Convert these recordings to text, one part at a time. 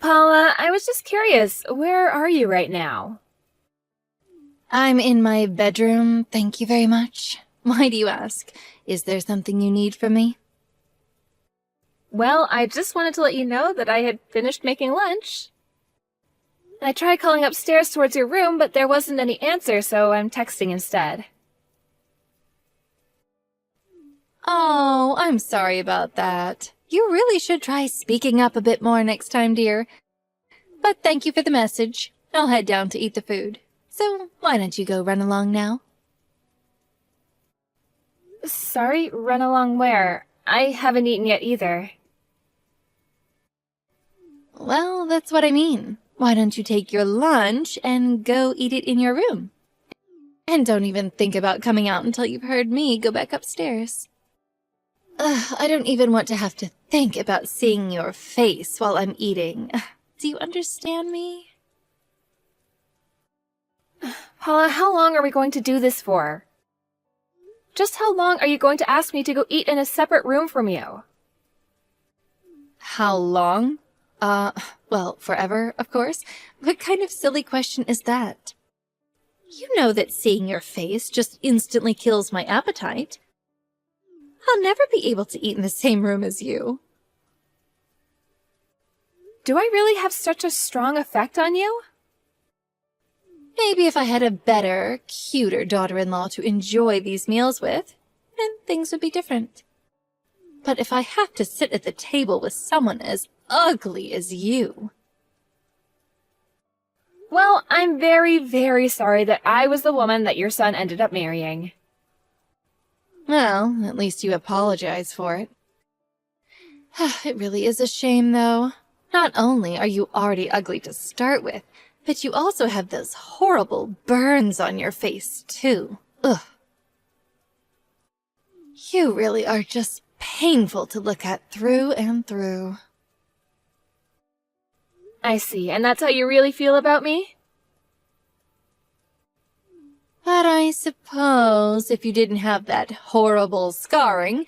Paula, I was just curious, where are you right now? I'm in my bedroom, thank you very much. Why do you ask? Is there something you need from me? Well, I just wanted to let you know that I had finished making lunch. I tried calling upstairs towards your room, but there wasn't any answer, so I'm texting instead. Oh, I'm sorry about that. You really should try speaking up a bit more next time, dear. But thank you for the message. I'll head down to eat the food. So why don't you go run along now? Sorry, run along where? I haven't eaten yet either. Well, that's what I mean. Why don't you take your lunch and go eat it in your room? And don't even think about coming out until you've heard me go back upstairs. I don't even want to have to think about seeing your face while I'm eating. Do you understand me? Paula, how long are we going to do this for? Just how long are you going to ask me to go eat in a separate room from you? How long? Well, forever, of course. What kind of silly question is that? You know that seeing your face just instantly kills my appetite. I'll never be able to eat in the same room as you. Do I really have such a strong effect on you? Maybe if I had a better, cuter daughter-in-law to enjoy these meals with, then things would be different. But if I have to sit at the table with someone as ugly as you... Well, I'm very, very sorry that I was the woman that your son ended up marrying. Well, at least you apologize for it. It really is a shame, though. Not only are you already ugly to start with, but you also have those horrible burns on your face, too. Ugh. You really are just painful to look at through and through. I see, and that's how you really feel about me? But I suppose if you didn't have that horrible scarring,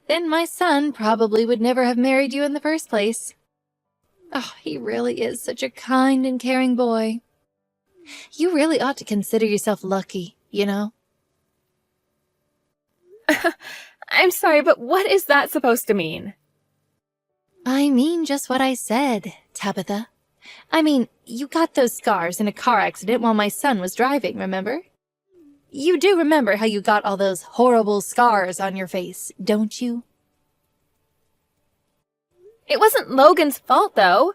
then my son probably would never have married you in the first place. Oh, he really is such a kind and caring boy. You really ought to consider yourself lucky, you know? I'm sorry, but what is that supposed to mean? I mean just what I said, Tabitha. I mean, you got those scars in a car accident while my son was driving, remember? You do remember how you got all those horrible scars on your face, don't you? It wasn't Logan's fault, though.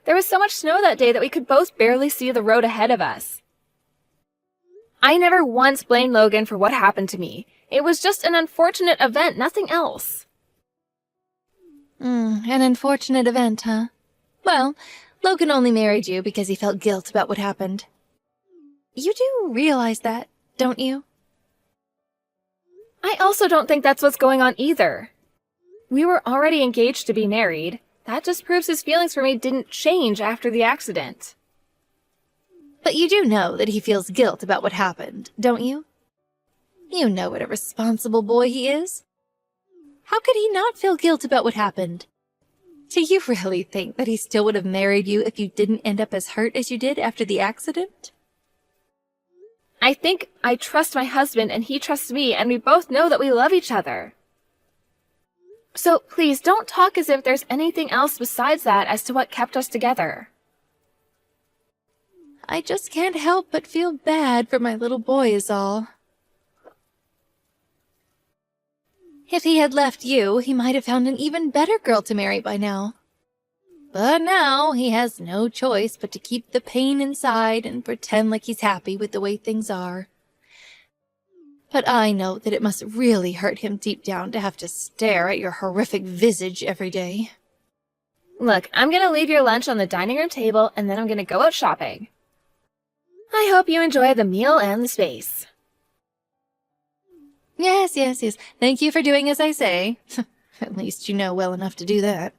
There was so much snow that day that we could both barely see the road ahead of us. I never once blamed Logan for what happened to me. It was just an unfortunate event, nothing else. An unfortunate event, huh? Well, Logan only married you because he felt guilt about what happened. You do realize that, don't you? I also don't think that's what's going on either. We were already engaged to be married. That just proves his feelings for me didn't change after the accident. But you do know that he feels guilt about what happened, don't you? You know what a responsible boy he is. How could he not feel guilt about what happened? Do you really think that he still would have married you if you didn't end up as hurt as you did after the accident? I think I trust my husband and he trusts me, and we both know that we love each other. So please don't talk as if there's anything else besides that as to what kept us together. I just can't help but feel bad for my little boy is all. If he had left you, he might have found an even better girl to marry by now. But now he has no choice but to keep the pain inside and pretend like he's happy with the way things are. But I know that it must really hurt him deep down to have to stare at your horrific visage every day. Look, I'm gonna leave your lunch on the dining room table and then I'm gonna go out shopping. I hope you enjoy the meal and the space. Yes. Thank you for doing as I say. At least you know well enough to do that.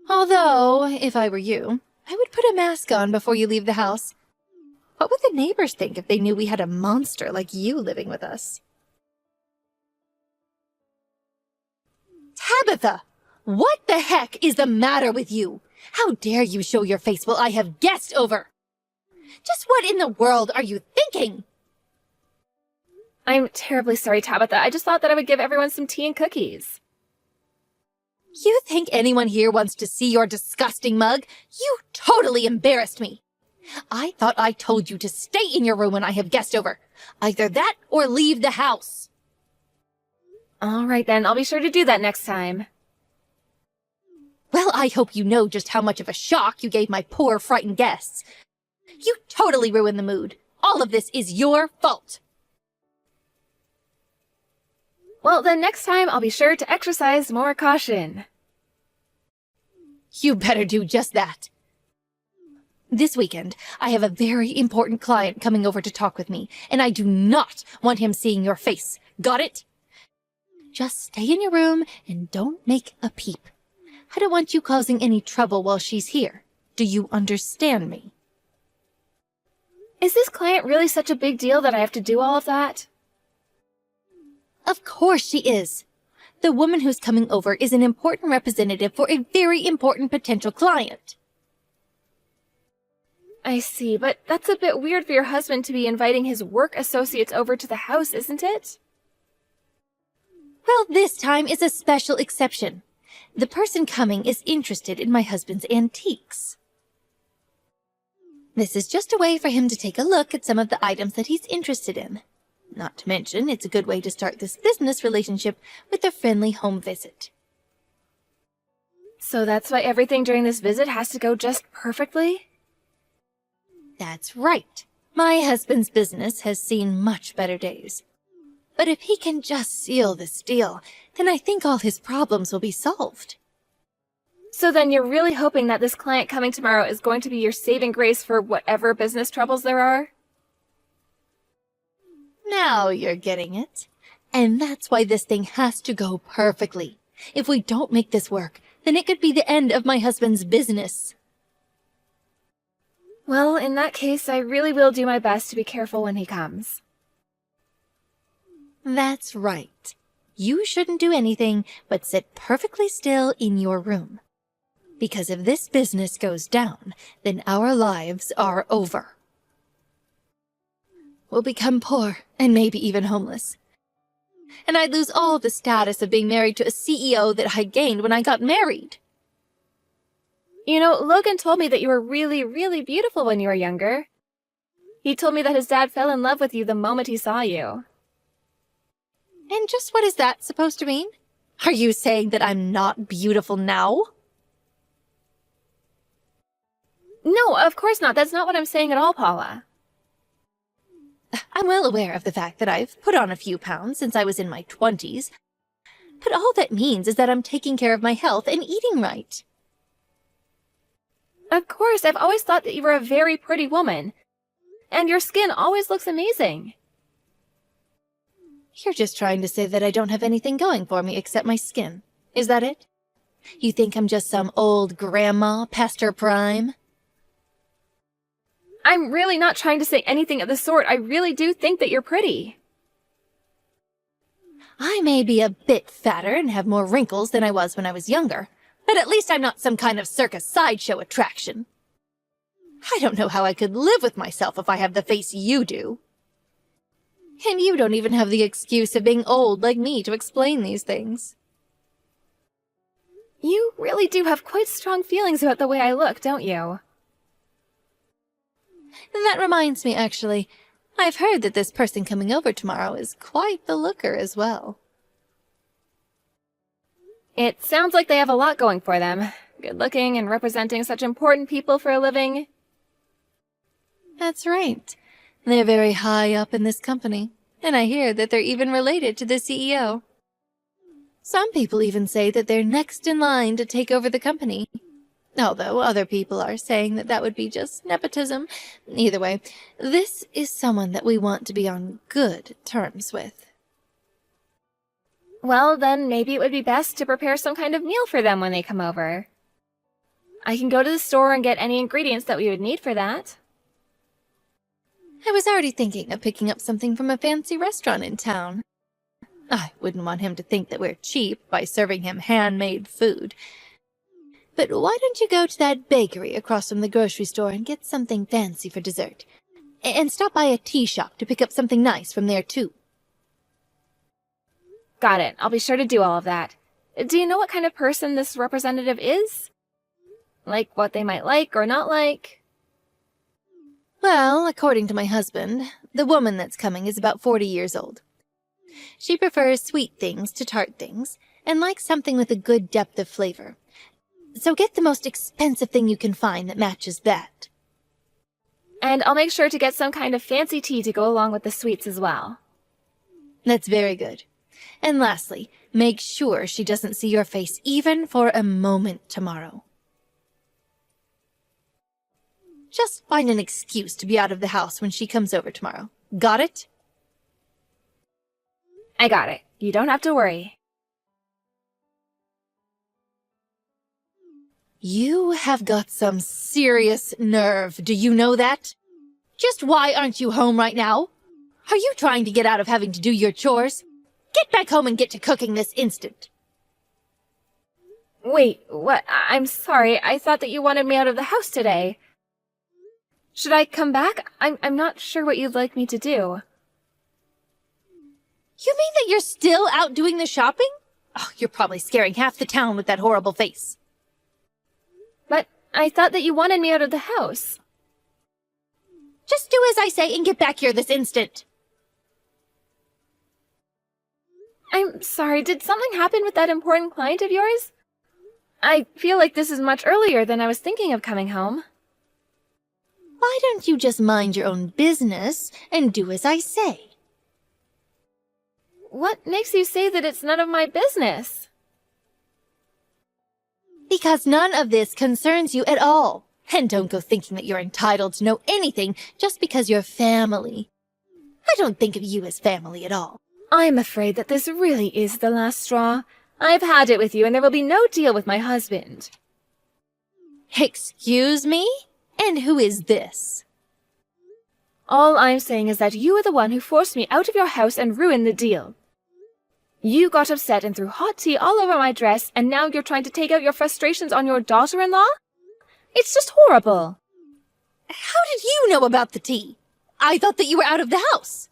Although, if I were you, I would put a mask on before you leave the house. What would the neighbors think if they knew we had a monster like you living with us? Tabitha! What the heck is the matter with you? How dare you show your face while I have guests over? Just what in the world are you thinking? I'm terribly sorry, Tabitha. I just thought that I would give everyone some tea and cookies. You think anyone here wants to see your disgusting mug? You totally embarrassed me. I thought I told you to stay in your room when I have guests over. Either that or leave the house. All right then, I'll be sure to do that next time. Well, I hope you know just how much of a shock you gave my poor, frightened guests. You totally ruined the mood. All of this is your fault. Well, then next time I'll be sure to exercise more caution. You better do just that. This weekend, I have a very important client coming over to talk with me, and I do not want him seeing your face. Got it? Just stay in your room and don't make a peep. I don't want you causing any trouble while she's here. Do you understand me? Is this client really such a big deal that I have to do all of that? Of course she is. The woman who's coming over is an important representative for a very important potential client. I see, but that's a bit weird for your husband to be inviting his work associates over to the house, isn't it? Well, this time is a special exception. The person coming is interested in my husband's antiques. This is just a way for him to take a look at some of the items that he's interested in. Not to mention, it's a good way to start this business relationship with a friendly home visit. So that's why everything during this visit has to go just perfectly? That's right. My husband's business has seen much better days. But if he can just seal this deal, then I think all his problems will be solved. So then you're really hoping that this client coming tomorrow is going to be your saving grace for whatever business troubles there are? Now you're getting it. And that's why this thing has to go perfectly. If we don't make this work, then it could be the end of my husband's business. Well, in that case, I really will do my best to be careful when he comes. That's right. You shouldn't do anything but sit perfectly still in your room. Because if this business goes down, then our lives are over. We'll become poor and maybe even homeless. And I'd lose all the status of being married to a CEO that I gained when I got married. You know, Logan told me that you were really, really beautiful when you were younger. He told me that his dad fell in love with you the moment he saw you. And just what is that supposed to mean? Are you saying that I'm not beautiful now? No, of course not. That's not what I'm saying at all, Paula. I'm well aware of the fact that I've put on a few pounds since I was in my 20s. But all that means is that I'm taking care of my health and eating right. Of course, I've always thought that you were a very pretty woman. And your skin always looks amazing. You're just trying to say that I don't have anything going for me except my skin. Is that it? You think I'm just some old grandma past her prime? I'm really not trying to say anything of the sort. I really do think that you're pretty. I may be a bit fatter and have more wrinkles than I was when I was younger, but at least I'm not some kind of circus sideshow attraction. I don't know how I could live with myself if I have the face you do. And you don't even have the excuse of being old like me to explain these things. You really do have quite strong feelings about the way I look, don't you? That reminds me, actually. I've heard that this person coming over tomorrow is quite the looker as well. It sounds like they have a lot going for them. Good looking and representing such important people for a living. That's right. They're very high up in this company, and I hear that they're even related to the CEO. Some people even say that they're next in line to take over the company. Although other people are saying that that would be just nepotism. Either way, this is someone that we want to be on good terms with. Well, then maybe it would be best to prepare some kind of meal for them when they come over. I can go to the store and get any ingredients that we would need for that. I was already thinking of picking up something from a fancy restaurant in town. I wouldn't want him to think that we're cheap by serving him handmade food. But why don't you go to that bakery across from the grocery store and get something fancy for dessert? And stop by a tea shop to pick up something nice from there, too. Got it. I'll be sure to do all of that. Do you know what kind of person this representative is? Like what they might like or not like? Well, according to my husband, the woman that's coming is about 40 years old. She prefers sweet things to tart things, and likes something with a good depth of flavor. So get the most expensive thing you can find that matches that. And I'll make sure to get some kind of fancy tea to go along with the sweets as well. That's very good. And lastly, make sure she doesn't see your face even for a moment tomorrow. Just find an excuse to be out of the house when she comes over tomorrow. Got it? I got it. You don't have to worry. You have got some serious nerve, do you know that? Just why aren't you home right now? Are you trying to get out of having to do your chores? Get back home and get to cooking this instant. Wait, what? I'm sorry. I thought that you wanted me out of the house today. Should I come back? I'm not sure what you'd like me to do. You mean that you're still out doing the shopping? Oh, you're probably scaring half the town with that horrible face. But I thought that you wanted me out of the house. Just do as I say and get back here this instant. I'm sorry, did something happen with that important client of yours? I feel like this is much earlier than I was thinking of coming home. Why don't you just mind your own business and do as I say? What makes you say that it's none of my business? Because none of this concerns you at all. And don't go thinking that you're entitled to know anything just because you're family. I don't think of you as family at all. I'm afraid that this really is the last straw. I've had it with you, and there will be no deal with my husband. Excuse me? And who is this? All I'm saying is that you are the one who forced me out of your house and ruined the deal. You got upset and threw hot tea all over my dress, and now you're trying to take out your frustrations on your daughter-in-law? It's just horrible. How did you know about the tea? I thought that you were out of the house.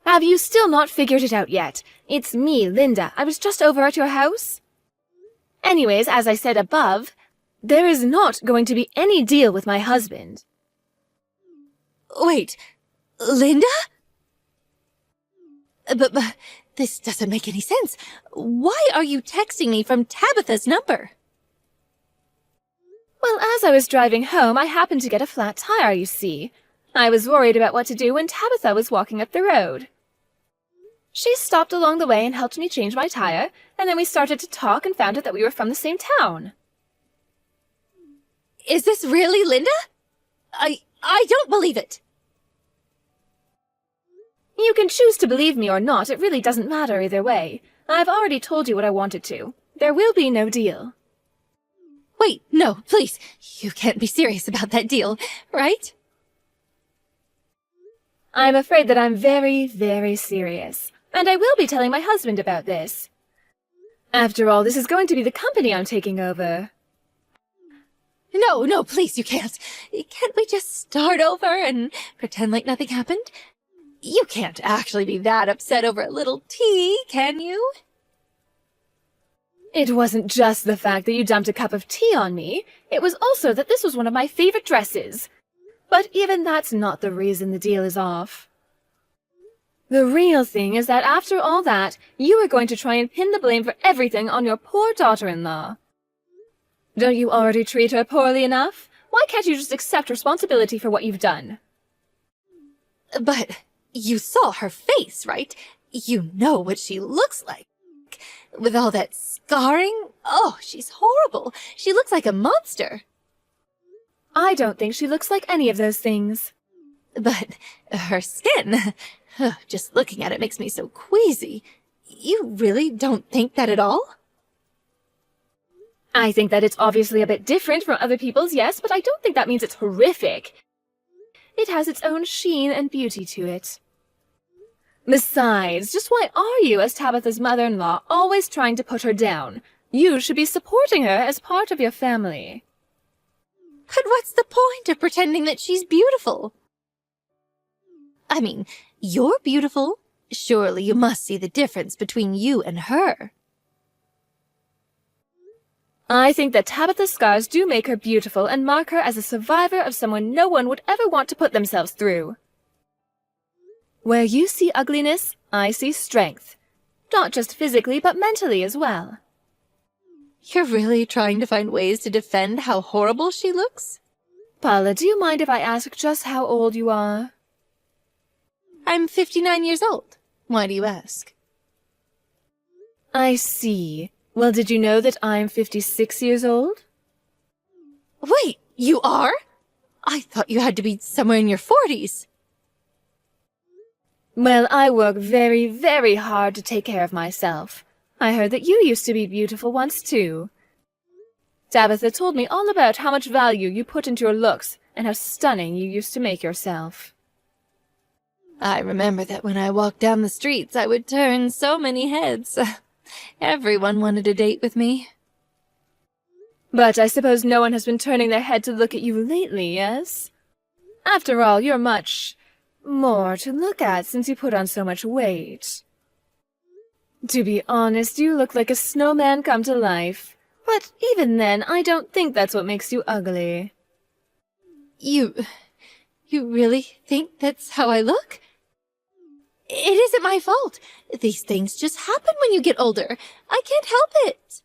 Have you still not figured it out yet? It's me, Linda. I was just over at your house. Anyways, as I said above, there is not going to be any deal with my husband. Wait, Linda? But this doesn't make any sense. Why are you texting me from Tabitha's number? Well, as I was driving home, I happened to get a flat tire, you see. I was worried about what to do when Tabitha was walking up the road. She stopped along the way and helped me change my tire, and then we started to talk and found out that we were from the same town. Is this really Linda? I don't believe it. You can choose to believe me or not. It really doesn't matter either way. I've already told you what I wanted to. There will be no deal. Wait, no, please. You can't be serious about that deal, right? I'm afraid that I'm very, very serious. And I will be telling my husband about this. After all, this is going to be the company I'm taking over. No, please, you can't. Can't we just start over and pretend like nothing happened? You can't actually be that upset over a little tea, can you? It wasn't just the fact that you dumped a cup of tea on me. It was also that this was one of my favorite dresses. But even that's not the reason the deal is off. The real thing is that after all that, you are going to try and pin the blame for everything on your poor daughter-in-law. Don't you already treat her poorly enough? Why can't you just accept responsibility for what you've done? But you saw her face, right? You know what she looks like. With all that scarring? Oh, she's horrible. She looks like a monster. I don't think she looks like any of those things. But her skin, just looking at it makes me so queasy. You really don't think that at all? I think that it's obviously a bit different from other people's, yes, but I don't think that means it's horrific. It has its own sheen and beauty to it. Besides, just why are you, as Tabitha's mother-in-law, always trying to put her down? You should be supporting her as part of your family. But what's the point of pretending that she's beautiful? I mean, you're beautiful. Surely you must see the difference between you and her. I think that Tabitha's scars do make her beautiful and mark her as a survivor of someone no one would ever want to put themselves through. Where you see ugliness, I see strength. Not just physically, but mentally as well. You're really trying to find ways to defend how horrible she looks? Paula, do you mind if I ask just how old you are? I'm 59 years old. Why do you ask? I see. Well, did you know that I'm 56 years old? Wait, you are? I thought you had to be somewhere in your 40s. Well, I work very, very hard to take care of myself. I heard that you used to be beautiful once, too. Tabitha told me all about how much value you put into your looks and how stunning you used to make yourself. I remember that when I walked down the streets, I would turn so many heads. Everyone wanted a date with me. But I suppose no one has been turning their head to look at you lately, yes? After all, you're much more to look at since you put on so much weight. To be honest, you look like a snowman come to life. But even then, I don't think that's what makes you ugly. You really think that's how I look? It isn't my fault. These things just happen when you get older. I can't help it.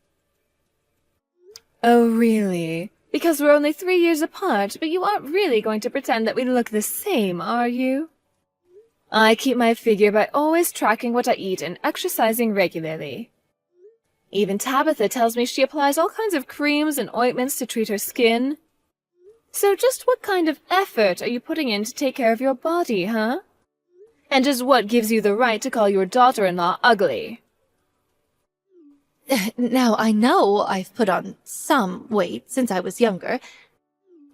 Oh, really? Because we're only 3 years apart, but you aren't really going to pretend that we look the same, are you? I keep my figure by always tracking what I eat and exercising regularly. Even Tabitha tells me she applies all kinds of creams and ointments to treat her skin. So just what kind of effort are you putting in to take care of your body, huh? And just what gives you the right to call your daughter-in-law ugly? Now, I know I've put on some weight since I was younger,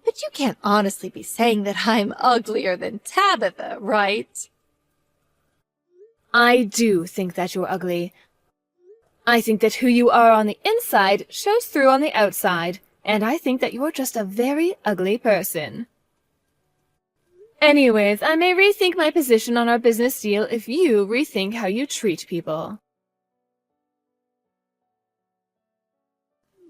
but you can't honestly be saying that I'm uglier than Tabitha, right? I do think that you're ugly. I think that who you are on the inside shows through on the outside, and I think that you're just a very ugly person. Anyways, I may rethink my position on our business deal if you rethink how you treat people.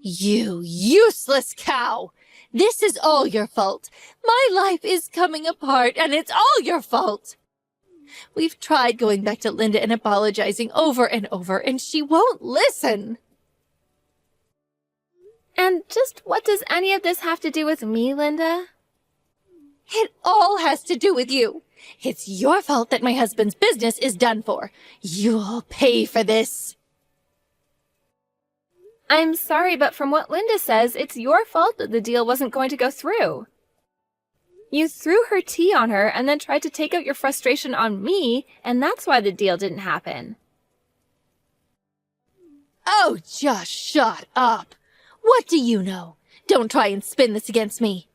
You useless cow! This is all your fault. My life is coming apart, and it's all your fault. We've tried going back to Linda and apologizing over and over, and she won't listen. And just what does any of this have to do with me, Linda? It all has to do with you. It's your fault that my husband's business is done for. You'll pay for this. I'm sorry, but from what Linda says, it's your fault that the deal wasn't going to go through. You threw her tea on her and then tried to take out your frustration on me, and that's why the deal didn't happen. Oh, just shut up. What do you know? Don't try and spin this against me.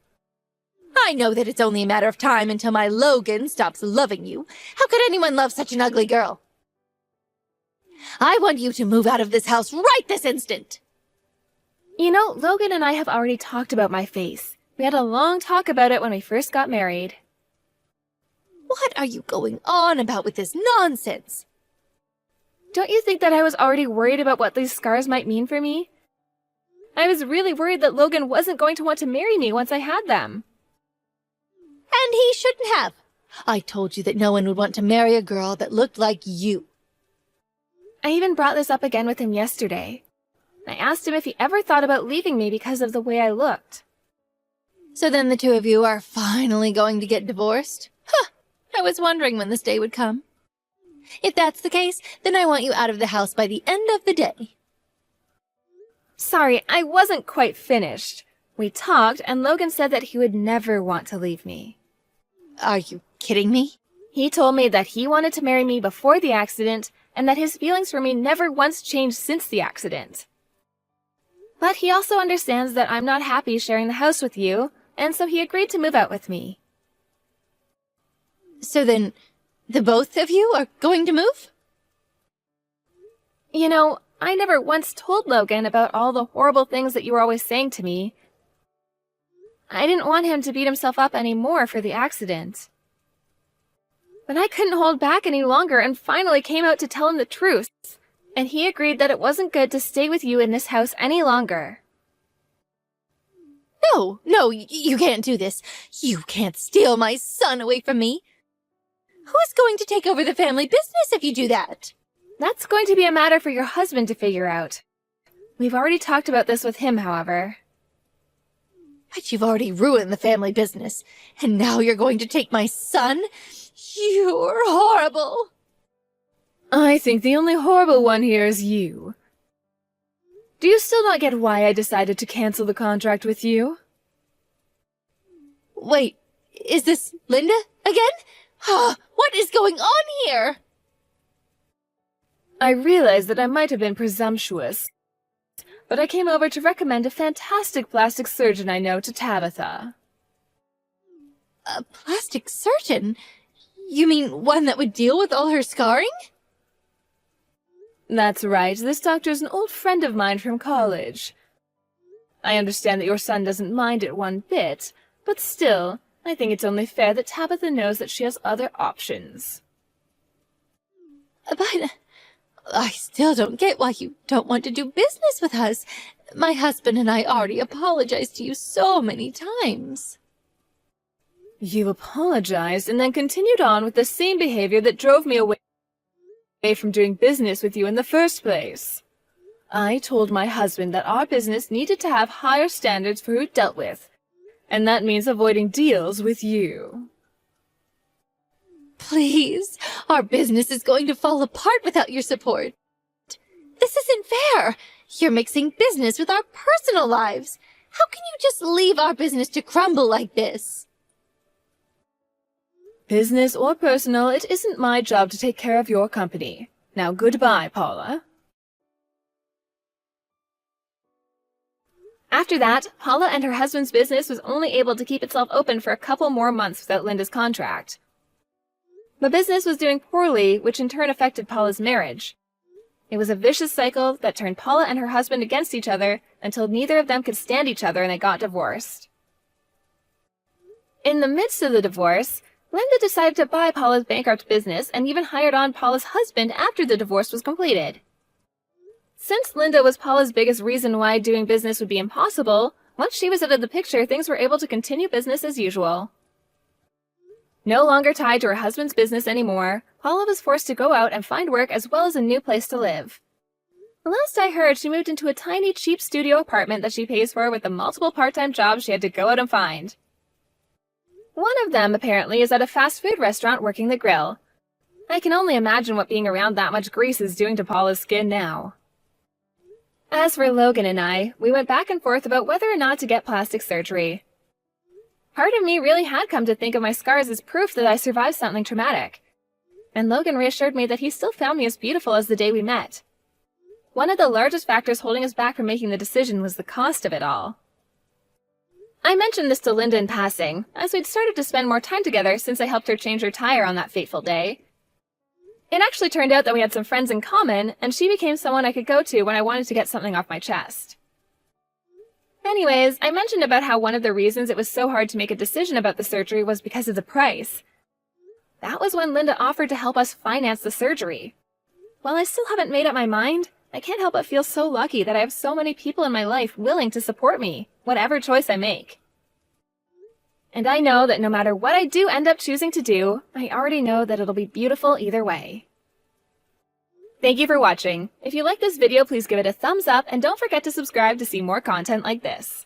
I know that it's only a matter of time until my Logan stops loving you. How could anyone love such an ugly girl? I want you to move out of this house right this instant. You know, Logan and I have already talked about my face. We had a long talk about it when we first got married. What are you going on about with this nonsense? Don't you think that I was already worried about what these scars might mean for me? I was really worried that Logan wasn't going to want to marry me once I had them. And he shouldn't have. I told you that no one would want to marry a girl that looked like you. I even brought this up again with him yesterday. I asked him if he ever thought about leaving me because of the way I looked. So then the two of you are finally going to get divorced? Huh, I was wondering when this day would come. If that's the case, then I want you out of the house by the end of the day. Sorry, I wasn't quite finished. We talked, and Logan said that he would never want to leave me. Are you kidding me? He told me that he wanted to marry me before the accident, and that his feelings for me never once changed since the accident. But he also understands that I'm not happy sharing the house with you, and so he agreed to move out with me. So then, the both of you are going to move? You know, I never once told Logan about all the horrible things that you were always saying to me. I didn't want him to beat himself up anymore for the accident. But I couldn't hold back any longer and finally came out to tell him the truth, and he agreed that it wasn't good to stay with you in this house any longer. No, you can't do this. You can't steal my son away from me. Who's going to take over the family business if you do that? That's going to be a matter for your husband to figure out. We've already talked about this with him, however. But you've already ruined the family business, and now you're going to take my son? You're horrible. I think the only horrible one here is you. Do you still not get why I decided to cancel the contract with you? Wait, is this Linda again? What is going on here? I realize that I might have been presumptuous, but I came over to recommend a fantastic plastic surgeon I know to Tabitha. A plastic surgeon? You mean one that would deal with all her scarring? That's right, this doctor's an old friend of mine from college. I understand that your son doesn't mind it one bit, but still, I think it's only fair that Tabitha knows that she has other options. But I still don't get why you don't want to do business with us. My husband and I already apologized to you so many times. You apologized and then continued on with the same behavior that drove me away from doing business with you in the first place. I told my husband that our business needed to have higher standards for who it dealt with, and that means avoiding deals with you. Please, our business is going to fall apart without your support. This isn't fair. You're mixing business with our personal lives. How can you just leave our business to crumble like this? Business or personal, it isn't my job to take care of your company. Now goodbye, Paula. After that, Paula and her husband's business was only able to keep itself open for a couple more months without Linda's contract. The business was doing poorly, which in turn affected Paula's marriage. It was a vicious cycle that turned Paula and her husband against each other until neither of them could stand each other and they got divorced. In the midst of the divorce, Linda decided to buy Paula's bankrupt business and even hired on Paula's husband after the divorce was completed. Since Linda was Paula's biggest reason why doing business would be impossible, once she was out of the picture, things were able to continue business as usual. No longer tied to her husband's business anymore, Paula was forced to go out and find work as well as a new place to live. The last I heard, she moved into a tiny, cheap studio apartment that she pays for with the multiple part-time jobs she had to go out and find. One of them, apparently, is at a fast food restaurant working the grill. I can only imagine what being around that much grease is doing to Paula's skin now. As for Logan and I, we went back and forth about whether or not to get plastic surgery. Part of me really had come to think of my scars as proof that I survived something traumatic. And Logan reassured me that he still found me as beautiful as the day we met. One of the largest factors holding us back from making the decision was the cost of it all. I mentioned this to Linda in passing, as we'd started to spend more time together since I helped her change her tire on that fateful day. It actually turned out that we had some friends in common, and she became someone I could go to when I wanted to get something off my chest. Anyways, I mentioned about how one of the reasons it was so hard to make a decision about the surgery was because of the price. That was when Linda offered to help us finance the surgery. While I still haven't made up my mind, I can't help but feel so lucky that I have so many people in my life willing to support me, whatever choice I make. And I know that no matter what I do end up choosing to do, I already know that it'll be beautiful either way. Thank you for watching. If you like this video, please give it a thumbs up and don't forget to subscribe to see more content like this.